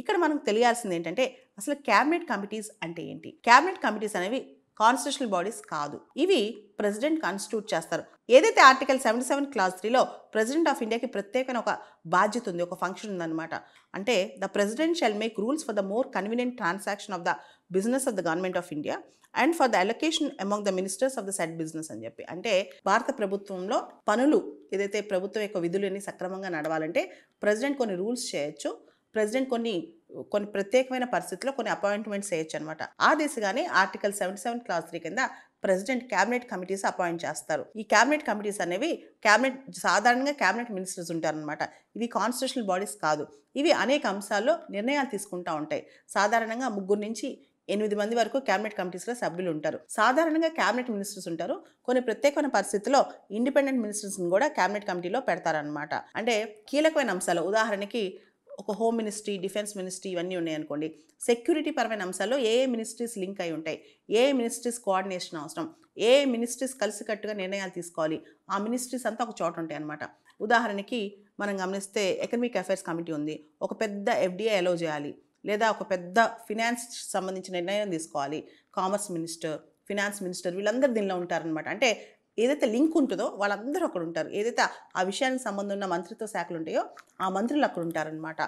ఇక్కడ మనకు తెలియాల్సింది ఏంటంటే అసలు క్యాబినెట్ కమిటీస్ అంటే ఏంటి? క్యాబినెట్ కమిటీస్ అనేవి కాన్స్టిట్యూషనల్ బాడీస్ కాదు. ఇవి ప్రెసిడెంట్ కాన్స్టిట్యూట్ చేస్తారు. ఏదైతే ఆర్టికల్ 77 క్లాస్ 3లో ప్రెసిడెంట్ ఆఫ్ ఇండియాకి ప్రత్యేకమైన ఒక బాధ్యత ఉంది, ఒక ఫంక్షన్ ఉందన్నమాట. అంటే the president shall make rules for the more convenient transaction of the business of the government of India and for the allocation among the ministers of the set business అని చెప్పి. అంటే భారత ప్రభుత్వంలో పనులు ఏదైతే ప్రభుత్వం యొక్క విధులన్నీ సక్రమంగా నడవాలంటే ప్రెసిడెంట్ కొన్ని రూల్స్ చేయొచ్చు. ప్రెసిడెంట్ కొన్ని ప్రత్యేకమైన పరిస్థితుల్లో కొన్ని అపాయింట్మెంట్స్ చేయొచ్చు అనమాట. ఆ దిశగానే ఆర్టికల్ 77 క్లాస్ 3 కింద ప్రెసిడెంట్ క్యాబినెట్ కమిటీస్ అపాయింట్ చేస్తారు. ఈ క్యాబినెట్ కమిటీస్ అనేవి సాధారణంగా క్యాబినెట్ మినిస్టర్స్ ఉంటారనమాట. ఇవి కాన్స్టిట్యూషనల్ బాడీస్ కాదు. ఇవి అనేక అంశాల్లో నిర్ణయాలు తీసుకుంటూ ఉంటాయి. సాధారణంగా 3 నుంచి 8 మంది వరకు క్యాబినెట్ కమిటీస్లో సభ్యులు ఉంటారు. సాధారణంగా క్యాబినెట్ మినిస్టర్స్ ఉంటారు. కొన్ని ప్రత్యేకమైన పరిస్థితుల్లో ఇండిపెండెంట్ మినిస్టర్స్ని కూడా క్యాబినెట్ కమిటీలో పెడతారనమాట. అంటే కీలకమైన అంశాలు, ఉదాహరణకి ఒక హోమ్ మినిస్ట్రీ, డిఫెన్స్ మినిస్ట్రీ ఇవన్నీ ఉన్నాయనుకోండి. సెక్యూరిటీ పరమైన అంశాల్లో ఏ మినిస్ట్రీస్ లింక్ అయి ఉంటాయి, ఏ మినిస్ట్రీస్ కోఆర్డినేషన్ అవసరం, ఏ మినిస్ట్రీస్ కలిసికట్టుగా నిర్ణయాలు తీసుకోవాలి, ఆ మినిస్ట్రీస్ అంతా ఒక చోట ఉంటాయి అనమాట. ఉదాహరణకి మనం గమనిస్తే ఎకనామిక్ అఫైర్స్ కమిటీ ఉంది. ఒక పెద్ద ఎఫ్డిఐ అలో చేయాలి, లేదా ఒక పెద్ద ఫినాన్స్ సంబంధించిన నిర్ణయం తీసుకోవాలి. కామర్స్ మినిస్టర్, ఫినాన్స్ మినిస్టర్ వీళ్ళందరూ దీనిలో ఉంటారనమాట. అంటే ఏదైతే లింక్ ఉంటుందో వాళ్ళందరూ అక్కడ ఉంటారు. ఏదైతే ఆ విషయానికి సంబంధం ఉన్న మంత్రిత్వ శాఖలు ఉంటాయో ఆ మంత్రులు అక్కడ ఉంటారనమాట.